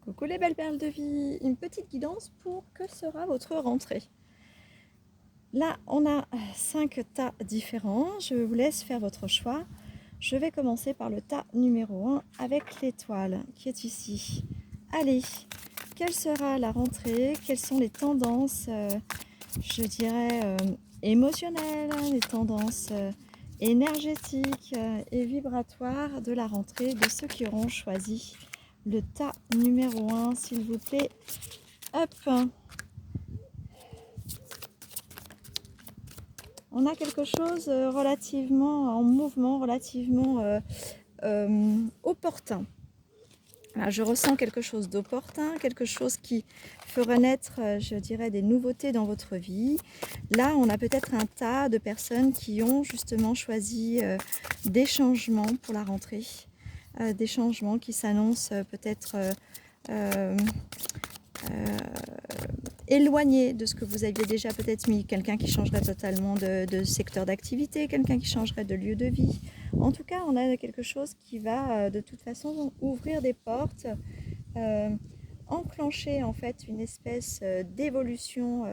Coucou les belles perles de vie, une petite guidance pour que sera votre rentrée. Là, on a 5 tas différents, je vous laisse faire votre choix. Je vais commencer par le tas numéro 1 avec l'étoile qui est ici. Allez, quelle sera la rentrée? Quelles sont les tendances, je dirais, émotionnelles, les tendances énergétiques et vibratoires de la rentrée de ceux qui auront choisi le tas numéro 1, s'il vous plaît. Hop, on a quelque chose relativement en mouvement, relativement opportun. Là, je ressens quelque chose d'opportun, quelque chose qui fera naître, je dirais, des nouveautés dans votre vie. Là, on a peut-être un tas de personnes qui ont justement choisi des changements pour la rentrée, des changements qui s'annoncent peut-être éloigné de ce que vous aviez déjà peut-être mis, quelqu'un qui changerait totalement de secteur d'activité, quelqu'un qui changerait de lieu de vie. En tout cas, on a quelque chose qui va de toute façon ouvrir des portes, enclencher en fait une espèce d'évolution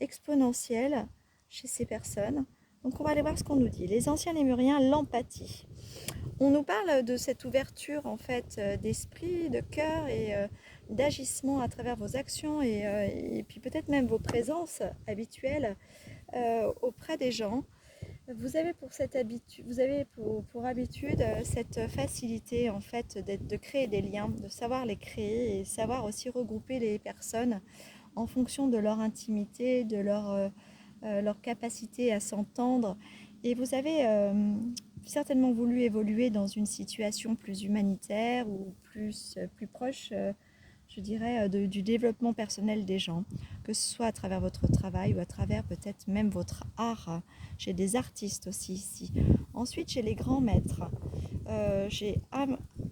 exponentielle chez ces personnes. Donc on va aller voir ce qu'on nous dit. Les anciens lémuriens, l'empathie. On nous parle de cette ouverture en fait d'esprit, de cœur et d'agissement à travers vos actions et puis peut-être même vos présences habituelles auprès des gens. Vous avez pour habitude cette facilité en fait de créer des liens, de savoir les créer et savoir aussi regrouper les personnes en fonction de leur intimité, de leur capacité à s'entendre. Et vous avez certainement voulu évoluer dans une situation plus humanitaire ou plus proche, je dirais, du développement personnel des gens, que ce soit à travers votre travail ou à travers peut-être même votre art. J'ai des artistes aussi ici. Ensuite, j'ai les grands maîtres. J'ai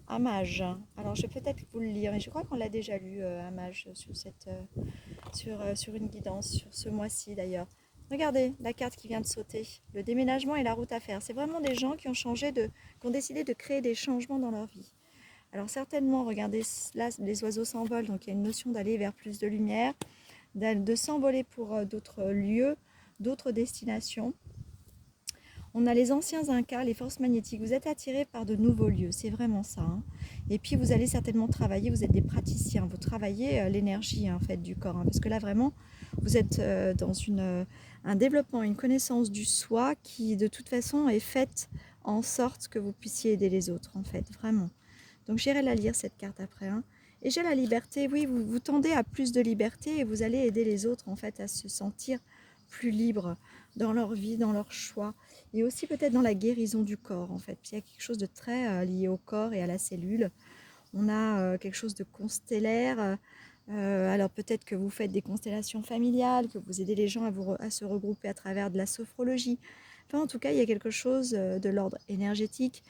Amage. Alors, je vais peut-être vous le lire, mais je crois qu'on l'a déjà lu, Amage, sur une guidance, sur ce mois-ci d'ailleurs. Regardez la carte qui vient de sauter, le déménagement et la route à faire. C'est vraiment des gens qui ont décidé de créer des changements dans leur vie. Alors certainement, regardez, là, les oiseaux s'envolent, donc il y a une notion d'aller vers plus de lumière, de s'envoler pour d'autres lieux, d'autres destinations. On a les anciens Incas, les forces magnétiques. Vous êtes attirés par de nouveaux lieux, c'est vraiment ça. Hein. Et puis vous allez certainement travailler, vous êtes des praticiens, vous travaillez l'énergie en fait, du corps. Hein, parce que là vraiment, vous êtes dans un développement, une connaissance du soi qui de toute façon est faite en sorte que vous puissiez aider les autres en fait, vraiment. Donc j'irai la lire cette carte après. Hein. Et j'ai la liberté, oui, vous tendez à plus de liberté et vous allez aider les autres en fait à se sentir plus libres dans leur vie, dans leur choix et aussi peut-être dans la guérison du corps en fait. Puis il y a quelque chose de très lié au corps et à la cellule. On a quelque chose de constellaire. Alors peut-être que vous faites des constellations familiales, que vous aidez les gens à se regrouper à travers de la sophrologie. Enfin, en tout cas, il y a quelque chose de l'ordre énergétique,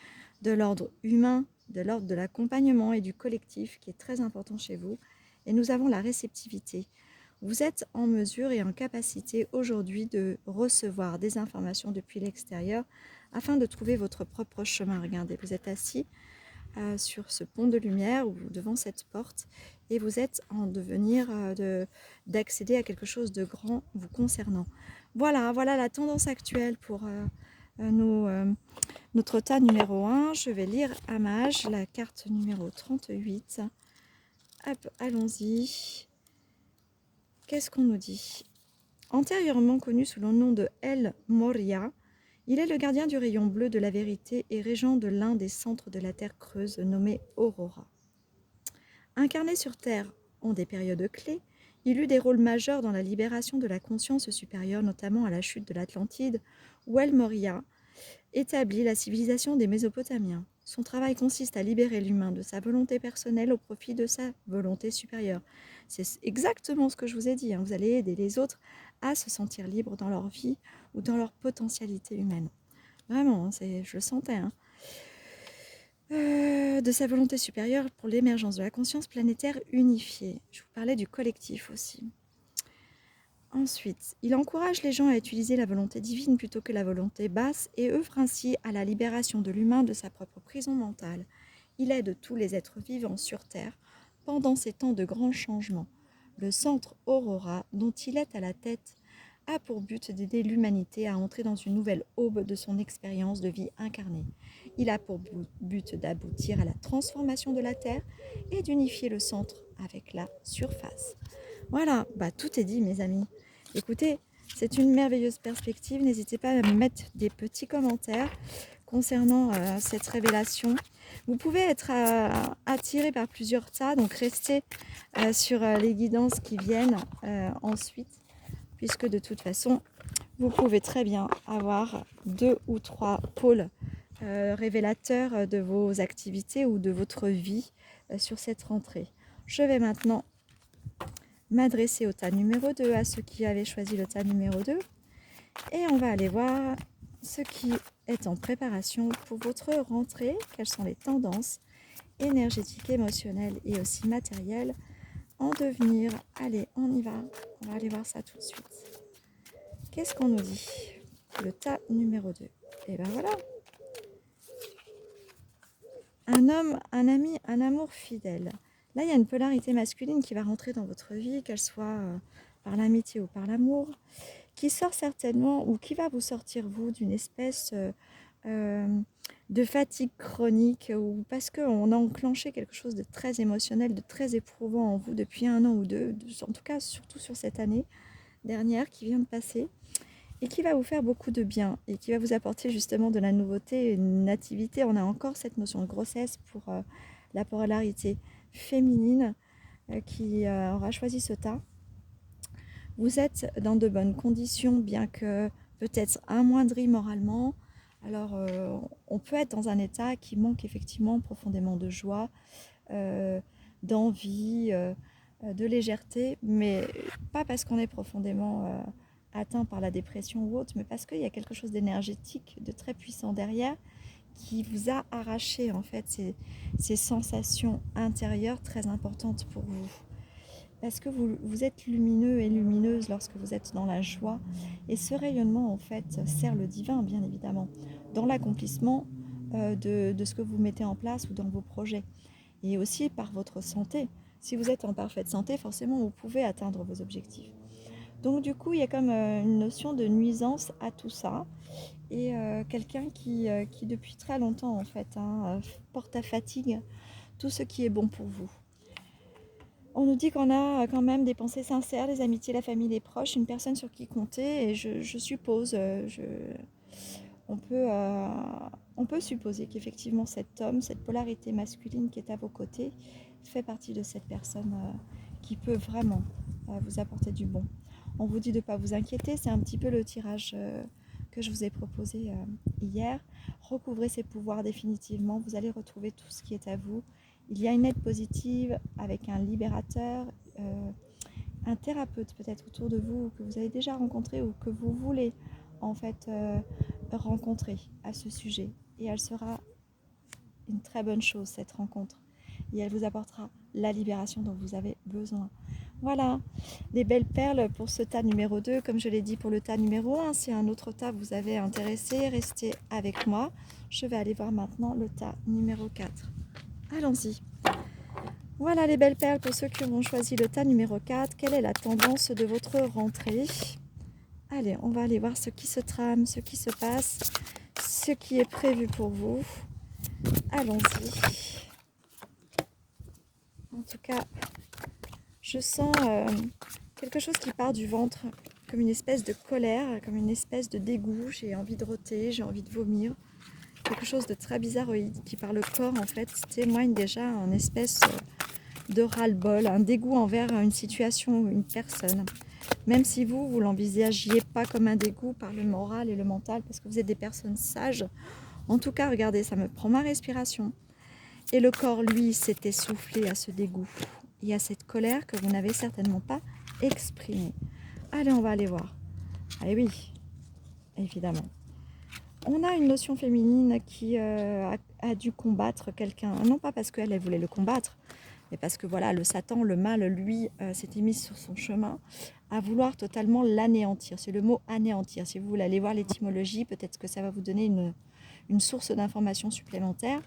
de l'ordre humain, de l'ordre de l'accompagnement et du collectif qui est très important chez vous. Et nous avons la réceptivité. Vous êtes en mesure et en capacité aujourd'hui de recevoir des informations depuis l'extérieur afin de trouver votre propre chemin. Regardez, vous êtes assis sur ce pont de lumière ou devant cette porte et vous êtes en devenir d'accéder à quelque chose de grand vous concernant. Voilà la tendance actuelle pour notre tas numéro 1. Je vais lire Amage, la carte numéro 38. Hop, allons-y. Qu'est-ce qu'on nous dit? Antérieurement connu sous le nom de El Moria, il est le gardien du rayon bleu de la vérité et régent de l'un des centres de la Terre creuse nommé Aurora. Incarné sur Terre en des périodes clés, il eut des rôles majeurs dans la libération de la conscience supérieure, notamment à la chute de l'Atlantide, où El Moria établit la civilisation des Mésopotamiens. Son travail consiste à libérer l'humain de sa volonté personnelle au profit de sa volonté supérieure. C'est exactement ce que je vous ai dit. Hein. Vous allez aider les autres à se sentir libres dans leur vie ou dans leur potentialité humaine. Vraiment, je le sentais. Hein. De sa volonté supérieure pour l'émergence de la conscience planétaire unifiée. Je vous parlais du collectif aussi. Ensuite, il encourage les gens à utiliser la volonté divine plutôt que la volonté basse et œuvre ainsi à la libération de l'humain de sa propre prison mentale. Il aide tous les êtres vivants sur Terre Pendant ces temps de grands changements, le centre Aurora, dont il est à la tête, a pour but d'aider l'humanité à entrer dans une nouvelle aube de son expérience de vie incarnée. Il a pour but d'aboutir à la transformation de la Terre et d'unifier le centre avec la surface. Voilà, tout est dit mes amis. Écoutez, c'est une merveilleuse perspective. N'hésitez pas à me mettre des petits commentaires concernant cette révélation. Vous pouvez être attiré par plusieurs tas, donc restez sur les guidances qui viennent ensuite, puisque de toute façon, vous pouvez très bien avoir 2 ou 3 pôles révélateurs de vos activités ou de votre vie sur cette rentrée. Je vais maintenant m'adresser au tas numéro 2, à ceux qui avaient choisi le tas numéro 2, et on va aller voir ce qui est en préparation pour votre rentrée, quelles sont les tendances énergétiques, émotionnelles et aussi matérielles en devenir. Allez, on y va, on va aller voir ça tout de suite. Qu'est-ce qu'on nous dit? Le tas numéro 2. Et ben voilà. Un homme, un ami, un amour fidèle. Là, il y a une polarité masculine qui va rentrer dans votre vie, qu'elle soit par l'amitié ou par l'amour, qui sort certainement ou qui va vous sortir, vous, d'une espèce de fatigue chronique ou parce qu'on a enclenché quelque chose de très émotionnel, de très éprouvant en vous depuis 1 an ou 2, en tout cas surtout sur cette année dernière qui vient de passer et qui va vous faire beaucoup de bien et qui va vous apporter justement de la nouveauté, une nativité. On a encore cette notion de grossesse pour la polarité féminine qui aura choisi ce tas. Vous êtes dans de bonnes conditions, bien que peut-être amoindri moralement. Alors, on peut être dans un état qui manque effectivement profondément de joie, d'envie, de légèreté, mais pas parce qu'on est profondément atteint par la dépression ou autre, mais parce qu'il y a quelque chose d'énergétique, de très puissant derrière, qui vous a arraché en fait ces sensations intérieures très importantes pour vous. Parce que vous êtes lumineux et lumineuse lorsque vous êtes dans la joie. Et ce rayonnement, en fait, sert le divin, bien évidemment, dans l'accomplissement de ce que vous mettez en place ou dans vos projets. Et aussi par votre santé. Si vous êtes en parfaite santé, forcément, vous pouvez atteindre vos objectifs. Donc, du coup, il y a comme une notion de nuisance à tout ça. Et quelqu'un qui, depuis très longtemps, en fait, porte à fatigue tout ce qui est bon pour vous. On nous dit qu'on a quand même des pensées sincères, les amitiés, la famille, les proches, une personne sur qui compter. Et je suppose, on peut supposer qu'effectivement cet homme, cette polarité masculine qui est à vos côtés, fait partie de cette personne qui peut vraiment vous apporter du bon. On vous dit de ne pas vous inquiéter, c'est un petit peu le tirage que je vous ai proposé hier. Recouvrez ces pouvoirs définitivement, vous allez retrouver tout ce qui est à vous. Il y a une aide positive avec un libérateur, un thérapeute peut-être autour de vous que vous avez déjà rencontré ou que vous voulez en fait rencontrer à ce sujet. Et elle sera une très bonne chose, cette rencontre. Et elle vous apportera la libération dont vous avez besoin. Voilà, les belles perles pour ce tas numéro 2. Comme je l'ai dit pour le tas numéro 1, si un autre tas vous avait intéressé, restez avec moi. Je vais aller voir maintenant le tas numéro 4. Allons-y. Voilà les belles perles pour ceux qui auront choisi le tas numéro 4. Quelle est la tendance de votre rentrée? Allez, on va aller voir ce qui se trame, ce qui se passe, ce qui est prévu pour vous. Allons-y. En tout cas, je sens quelque chose qui part du ventre, comme une espèce de colère, comme une espèce de dégoût. J'ai envie de roter, j'ai envie de vomir. Quelque chose de très bizarroïde qui par le corps en fait témoigne déjà une espèce de ras-le-bol, un dégoût envers une situation ou une personne. Même si vous l'envisagiez pas comme un dégoût par le moral et le mental, parce que vous êtes des personnes sages. En tout cas, regardez, ça me prend ma respiration. Et le corps, lui, s'est essoufflé à ce dégoût et à cette colère que vous n'avez certainement pas exprimée. Allez, on va aller voir. Ah oui, évidemment. On a une notion féminine qui a dû combattre quelqu'un, non pas parce qu'elle voulait le combattre, mais parce que voilà, le Satan, le mal, lui, s'était mis sur son chemin à vouloir totalement l'anéantir. C'est le mot anéantir. Si vous voulez aller voir l'étymologie, peut-être que ça va vous donner une source d'information supplémentaire.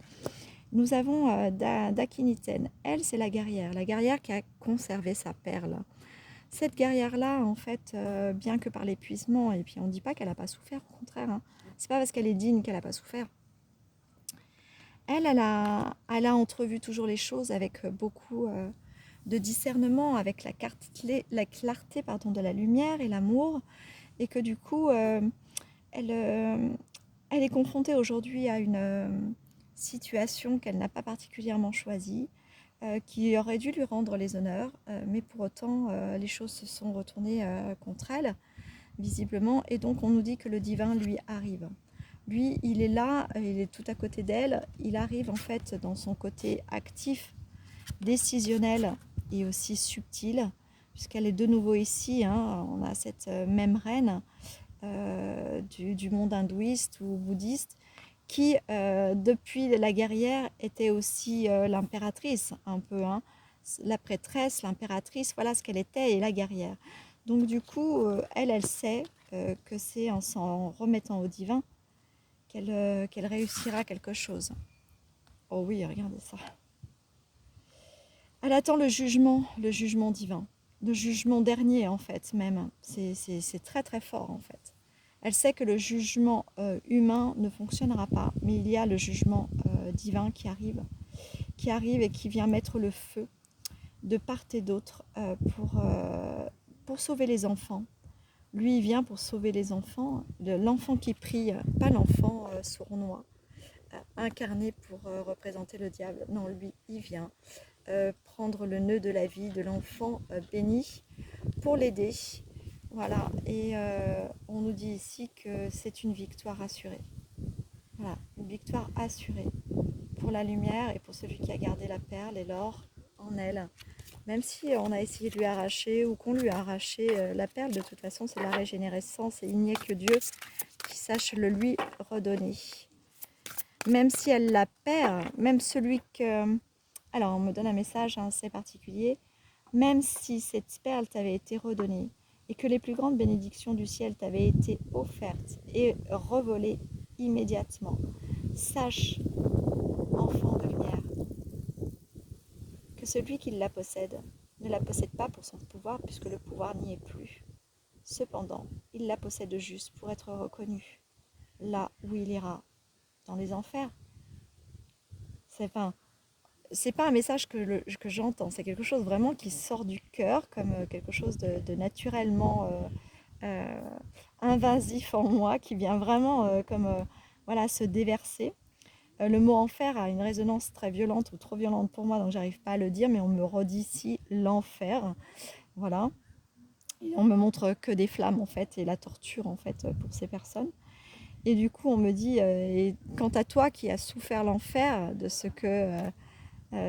Nous avons Dakiniten. Elle, c'est la guerrière qui a conservé sa perle. Cette guerrière-là, en fait, bien que par l'épuisement, et puis on ne dit pas qu'elle n'a pas souffert, au contraire, hein, c'est pas parce qu'elle est digne qu'elle n'a pas souffert. Elle a entrevu toujours les choses avec beaucoup de discernement, avec la clarté pardon, de la lumière et l'amour, et que du coup, elle, elle est confrontée aujourd'hui à une situation qu'elle n'a pas particulièrement choisie, qui aurait dû lui rendre les honneurs, mais pour autant, les choses se sont retournées contre elle, visiblement, et donc on nous dit que le divin lui arrive. Lui, il est là, il est tout à côté d'elle, il arrive en fait dans son côté actif, décisionnel et aussi subtil, puisqu'elle est de nouveau ici, hein, on a cette même reine du monde hindouiste ou bouddhiste, qui, depuis la guerrière, était aussi l'impératrice, un peu, hein, la prêtresse, l'impératrice, voilà ce qu'elle était, et la guerrière. Donc du coup, elle sait que c'est en s'en remettant au divin qu'elle réussira quelque chose. Oh oui, regardez ça. Elle attend le jugement divin, le jugement dernier en fait même. C'est très très fort en fait. Elle sait que le jugement humain ne fonctionnera pas, mais il y a le jugement divin qui arrive et qui vient mettre le feu de part et d'autre pour sauver les enfants. Lui, il vient pour sauver les enfants, l'enfant qui prie, pas l'enfant sournois, incarné pour représenter le diable. Non, lui, il vient prendre le nœud de la vie de l'enfant béni pour l'aider. Voilà, et on nous dit ici que c'est une victoire assurée. Voilà, une victoire assurée pour la lumière et pour celui qui a gardé la perle et l'or en elle. Même si on a essayé de lui arracher ou qu'on lui a arraché la perle, de toute façon c'est la régénérescence et il n'y a que Dieu qui sache le lui redonner. Même si elle la perd, même celui que... Alors on me donne un message assez particulier. Même si cette perle t'avait été redonnée et que les plus grandes bénédictions du ciel t'avaient été offertes et revolées immédiatement, sache, enfant de lumière, que celui qui la possède ne la possède pas pour son pouvoir puisque le pouvoir n'y est plus. Cependant, il la possède juste pour être reconnu, là où il ira, dans les enfers. C'est pas un message que j'entends, c'est quelque chose vraiment qui sort du cœur, comme quelque chose de naturellement invasif en moi, qui vient vraiment comme voilà, se déverser. Le mot enfer a une résonance très violente ou trop violente pour moi, donc j'arrive pas à le dire, mais on me redit ici l'enfer. Voilà. Et on me montre que des flammes en fait, et la torture en fait pour ces personnes. Et du coup, on me dit, et quant à toi qui as souffert l'enfer de ce que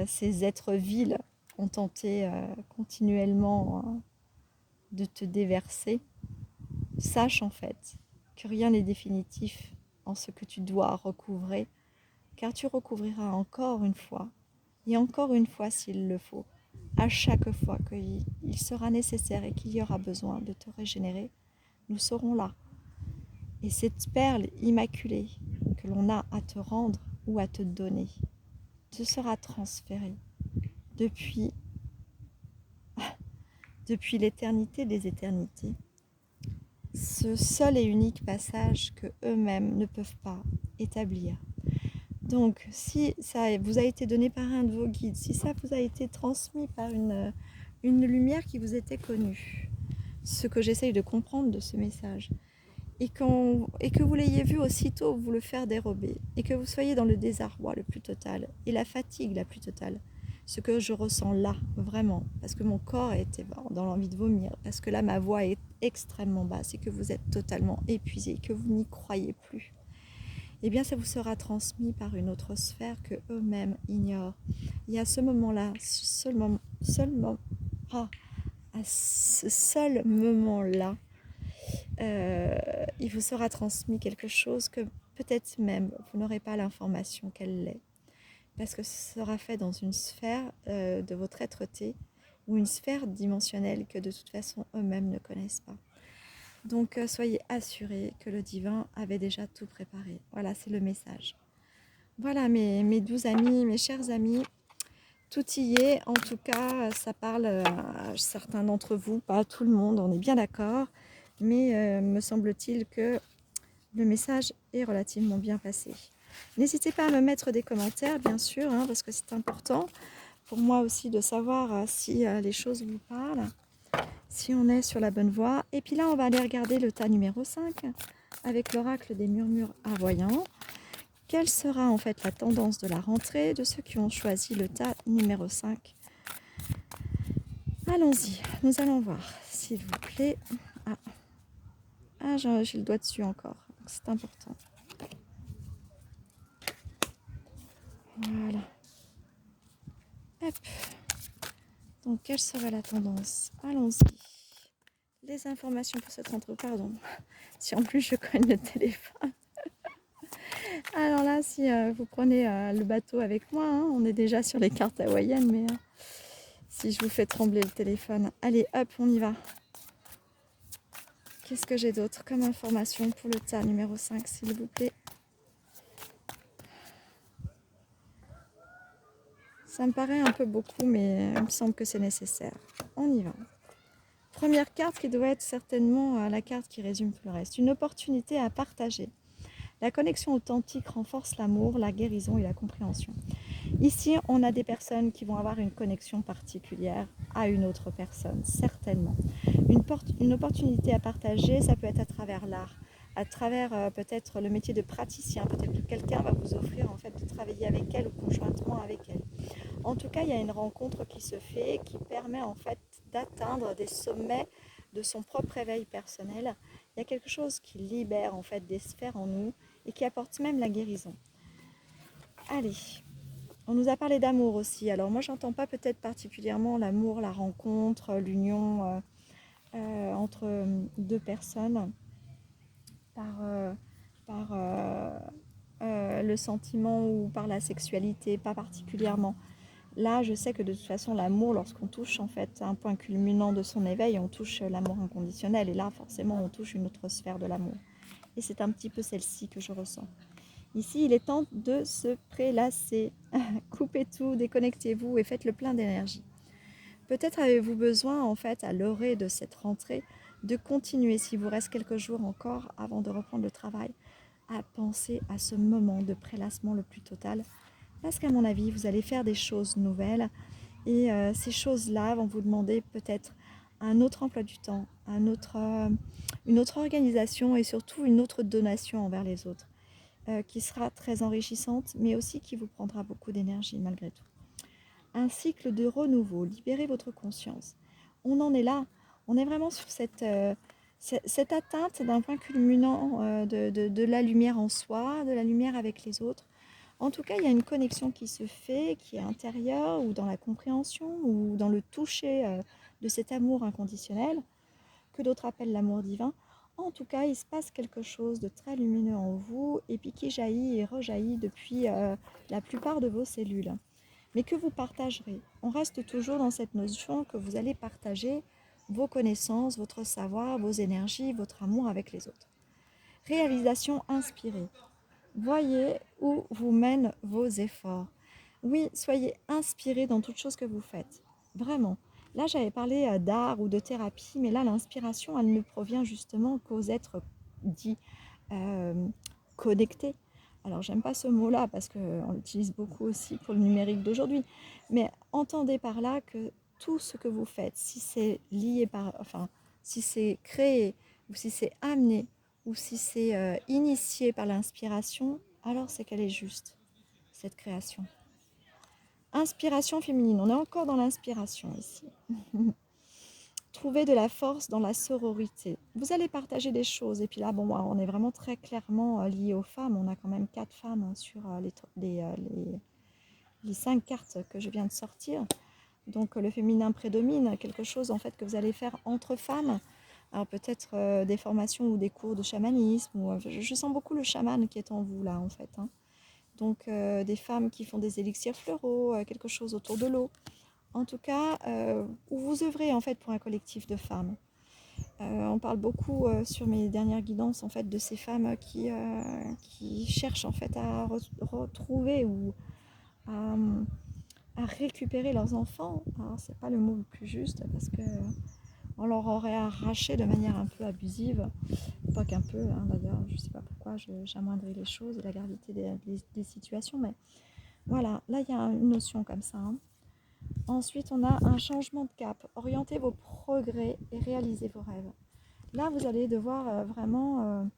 ces êtres vils ont tenté continuellement de te déverser, sache en fait que rien n'est définitif en ce que tu dois recouvrer, car tu recouvriras encore une fois, et encore une fois s'il le faut, à chaque fois qu'il sera nécessaire et qu'il y aura besoin de te régénérer, nous serons là. Et cette perle immaculée que l'on a à te rendre ou à te donner te sera transférée depuis l'éternité des éternités. Ce seul et unique passage que eux-mêmes ne peuvent pas établir. Donc, si ça vous a été donné par un de vos guides, si ça vous a été transmis par une lumière qui vous était connue, ce que j'essaye de comprendre de ce message, et que vous l'ayez vu aussitôt vous le faire dérober, et que vous soyez dans le désarroi le plus total, et la fatigue la plus totale, ce que je ressens là, vraiment, parce que mon corps était dans l'envie de vomir, parce que là ma voix est extrêmement basse, et que vous êtes totalement épuisé, que vous n'y croyez plus, eh bien ça vous sera transmis par une autre sphère que eux-mêmes ignorent. Et à ce moment-là, à ce seul moment-là, il vous sera transmis quelque chose que peut-être même vous n'aurez pas l'information qu'elle l'est. Parce que ce sera fait dans une sphère de votre être-té ou une sphère dimensionnelle que de toute façon eux-mêmes ne connaissent pas. Donc soyez assurés que le divin avait déjà tout préparé. Voilà, c'est le message. Voilà mes 12 amis, mes chers amis, tout y est. En tout cas, ça parle à certains d'entre vous, pas à tout le monde, on est bien d'accord. Mais me semble-t-il que le message est relativement bien passé. N'hésitez pas à me mettre des commentaires, bien sûr, hein, parce que c'est important pour moi aussi de savoir si les choses vous parlent, si on est sur la bonne voie. Et puis là, on va aller regarder le tas numéro 5 avec l'oracle des murmures avoyants. Quelle sera en fait la tendance de la rentrée de ceux qui ont choisi le tas numéro 5? Allons-y, nous allons voir, s'il vous plaît. J'ai le doigt dessus encore, c'est important. Voilà. Hop. Donc, quelle sera la tendance? Allons-y. Les informations pour cette rentrée, pardon. Si en plus je cogne le téléphone. Alors là, si vous prenez le bateau avec moi, hein, on est déjà sur les cartes hawaïennes, mais si je vous fais trembler le téléphone. Allez, hop, on y va. Qu'est-ce que j'ai d'autre comme information pour le tas numéro 5, s'il vous plaît? Ça me paraît un peu beaucoup, mais il me semble que c'est nécessaire. On y va. Première carte qui doit être certainement la carte qui résume tout le reste. Une opportunité à partager. La connexion authentique renforce l'amour, la guérison et la compréhension. Ici, on a des personnes qui vont avoir une connexion particulière à une autre personne, certainement. Une opportunité à partager, ça peut être à travers l'art, à travers peut-être le métier de praticien. Peut-être que quelqu'un va vous offrir en fait de travailler avec elle ou conjointement avec elle. En tout cas, il y a une rencontre qui se fait qui permet en fait d'atteindre des sommets de son propre éveil personnel. Il y a quelque chose qui libère en fait des sphères en nous et qui apporte même la guérison. Allez, on nous a parlé d'amour aussi. Alors moi, j'entends pas peut-être particulièrement l'amour, la rencontre, l'union entre deux personnes par le sentiment ou par la sexualité, pas particulièrement. Là, je sais que de toute façon, l'amour, lorsqu'on touche en fait un point culminant de son éveil, on touche l'amour inconditionnel. Et là, forcément, on touche une autre sphère de l'amour. Et c'est un petit peu celle-ci que je ressens. Ici, il est temps de se prélasser. Coupez tout, déconnectez-vous et faites le plein d'énergie. Peut-être avez-vous besoin, en fait, à l'orée de cette rentrée, de continuer, s'il vous reste quelques jours encore avant de reprendre le travail, à penser à ce moment de prélassement le plus total. Parce qu'à mon avis, vous allez faire des choses nouvelles et ces choses-là vont vous demander peut-être un autre emploi du temps, une autre organisation et surtout une autre donation envers les autres qui sera très enrichissante mais aussi qui vous prendra beaucoup d'énergie malgré tout. Un cycle de renouveau, libérez votre conscience. On en est là, on est vraiment sur cette atteinte d'un point culminant de la lumière en soi, de la lumière avec les autres. En tout cas, il y a une connexion qui se fait, qui est intérieure, ou dans la compréhension, ou dans le toucher de cet amour inconditionnel, que d'autres appellent l'amour divin. En tout cas, il se passe quelque chose de très lumineux en vous, et puis qui jaillit et rejaillit depuis la plupart de vos cellules, mais que vous partagerez. On reste toujours dans cette notion que vous allez partager vos connaissances, votre savoir, vos énergies, votre amour avec les autres. Réalisation inspirée. Voyez où vous mènent vos efforts. Oui, soyez inspirés dans toute chose que vous faites. Vraiment. Là, j'avais parlé d'art ou de thérapie, mais là, l'inspiration, elle ne provient justement qu'aux êtres dits euh, connectés. Alors, j'aime pas ce mot-là parce qu'on l'utilise beaucoup aussi pour le numérique d'aujourd'hui. Mais entendez par là que tout ce que vous faites, si c'est lié si c'est créé ou si c'est amené ou si c'est initié par l'inspiration, alors c'est qu'elle est juste, cette création. Inspiration féminine, on est encore dans l'inspiration ici. Trouver de la force dans la sororité. Vous allez partager des choses, et puis là, bon, on est vraiment très clairement lié aux femmes. On a quand même 4 femmes sur les 5 cartes que je viens de sortir. Donc le féminin prédomine, quelque chose en fait que vous allez faire entre femmes. Alors peut-être des formations ou des cours de chamanisme. Je sens beaucoup le chaman qui est en vous là en fait. Hein. Donc des femmes qui font des élixirs floraux, quelque chose autour de l'eau. En tout cas, où vous œuvrez en fait pour un collectif de femmes. On parle beaucoup sur mes dernières guidances en fait de ces femmes qui cherchent en fait à retrouver ou à, à récupérer leurs enfants. Alors c'est pas le mot le plus juste parce que on leur aurait arraché de manière un peu abusive, pas qu'un peu hein, d'ailleurs, je sais pas pourquoi j'amoindris les choses et la gravité des situations, mais voilà, là il y a une notion comme ça. Hein. Ensuite on a un changement de cap, orientez vos progrès et réalisez vos rêves. Là, vous allez devoir vraiment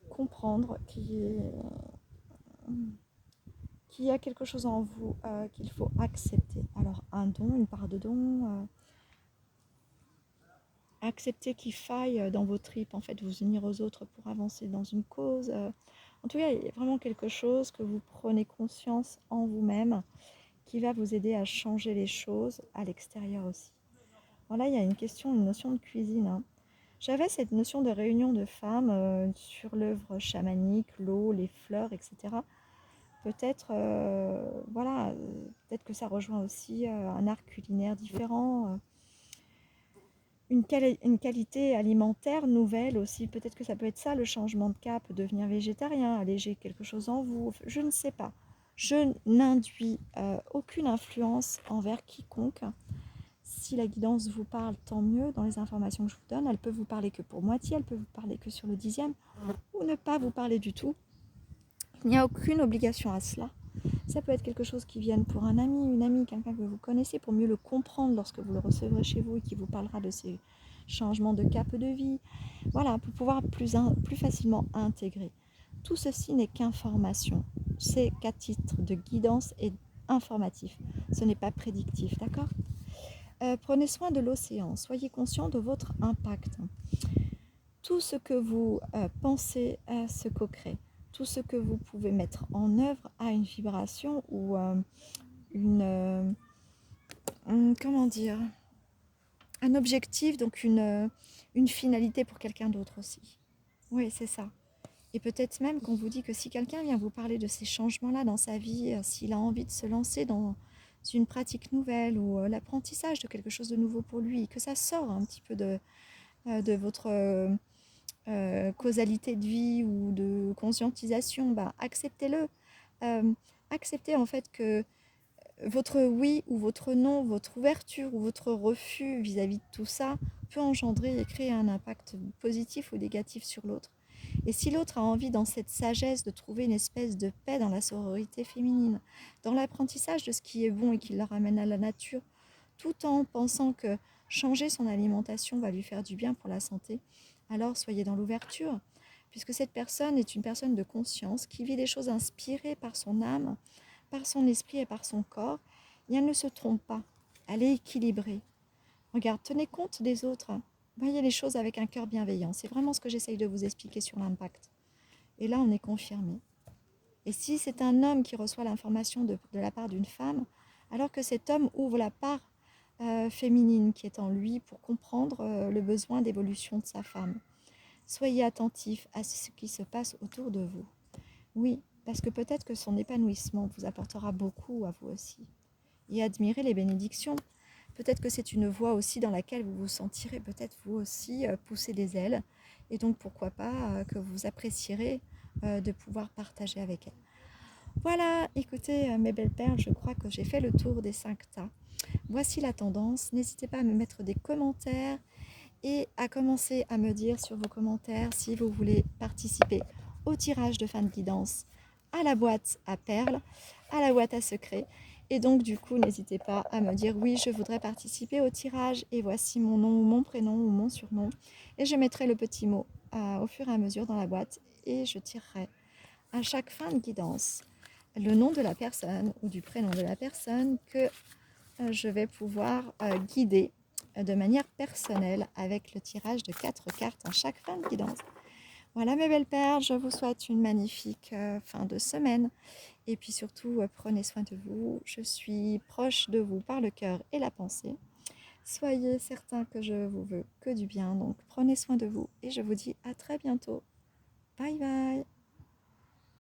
comprendre qu'il y a quelque chose en vous qu'il faut accepter. Alors, un don, une part de don, accepter qu'il faille dans vos tripes, en fait, vous unir aux autres pour avancer dans une cause. En tout cas, il y a vraiment quelque chose que vous prenez conscience en vous-même qui va vous aider à changer les choses à l'extérieur aussi. Voilà, il y a une question, une notion de cuisine. Hein. J'avais cette notion de réunion de femmes sur l'œuvre chamanique, l'eau, les fleurs, etc. Peut-être, voilà, peut-être que ça rejoint aussi un art culinaire différent, une qualité alimentaire nouvelle aussi. Peut-être que ça peut être ça le changement de cap, devenir végétarien, alléger quelque chose en vous. Je ne sais pas. Je n'induis aucune influence envers quiconque. Si la guidance vous parle, tant mieux. Dans les informations que je vous donne, elle peut vous parler que pour moitié, elle peut vous parler que sur le 10e, ou ne pas vous parler du tout. Il n'y a aucune obligation à cela. Ça peut être quelque chose qui vienne pour un ami, une amie, quelqu'un que vous connaissez, pour mieux le comprendre lorsque vous le recevrez chez vous et qui vous parlera de ces changements de cap de vie. Voilà, pour pouvoir plus facilement intégrer. Tout ceci n'est qu'information. C'est qu'à titre de guidance et informatif. Ce n'est pas prédictif, d'accord ? Prenez soin de l'océan, soyez conscient de votre impact. Tout ce que vous pensez se co-crée. Tout ce que vous pouvez mettre en œuvre a une vibration ou une comment dire, un objectif, donc une finalité pour quelqu'un d'autre aussi. Oui, c'est ça. Et peut-être même qu'on vous dit que si quelqu'un vient vous parler de ces changements-là dans sa vie, s'il a envie de se lancer dans une pratique nouvelle ou l'apprentissage de quelque chose de nouveau pour lui, que ça sort un petit peu de votre causalité de vie ou de conscientisation, bah, acceptez-le. Acceptez en fait que votre oui ou votre non, votre ouverture ou votre refus vis-à-vis de tout ça peut engendrer et créer un impact positif ou négatif sur l'autre. Et si l'autre a envie dans cette sagesse de trouver une espèce de paix dans la sororité féminine, dans l'apprentissage de ce qui est bon et qui le ramène à la nature, tout en pensant que changer son alimentation va lui faire du bien pour la santé, alors soyez dans l'ouverture, puisque cette personne est une personne de conscience qui vit des choses inspirées par son âme, par son esprit et par son corps, et elle ne se trompe pas, elle est équilibrée. Regarde, tenez compte des autres, voyez les choses avec un cœur bienveillant, c'est vraiment ce que j'essaye de vous expliquer sur l'impact. Et là, on est confirmé. Et si c'est un homme qui reçoit l'information de la part d'une femme, alors que cet homme ouvre la part féminine qui est en lui pour comprendre le besoin d'évolution de sa femme. Soyez attentifs à ce qui se passe autour de vous. Oui, parce que peut-être que son épanouissement vous apportera beaucoup à vous aussi. Et admirez les bénédictions. Peut-être que c'est une voie aussi dans laquelle vous vous sentirez peut-être vous aussi pousser des ailes. Et donc pourquoi pas que vous apprécierez de pouvoir partager avec elle. Voilà, écoutez mes belles perles, je crois que j'ai fait le tour des 5 tas. Voici la tendance. N'hésitez pas à me mettre des commentaires et à commencer à me dire sur vos commentaires si vous voulez participer au tirage de fin de guidance, à la boîte à perles, à la boîte à secrets. Et donc du coup, n'hésitez pas à me dire oui, je voudrais participer au tirage et voici mon nom ou mon prénom ou mon surnom. Et je mettrai le petit mot au fur et à mesure dans la boîte et je tirerai à chaque fin de guidance le nom de la personne ou du prénom de la personne que je vais pouvoir guider de manière personnelle avec le tirage de 4 cartes à chaque fin de guidance. Voilà mes belles perles, je vous souhaite une magnifique fin de semaine et puis surtout prenez soin de vous, je suis proche de vous par le cœur et la pensée. Soyez certains que je vous veux que du bien, donc prenez soin de vous et je vous dis à très bientôt. Bye bye.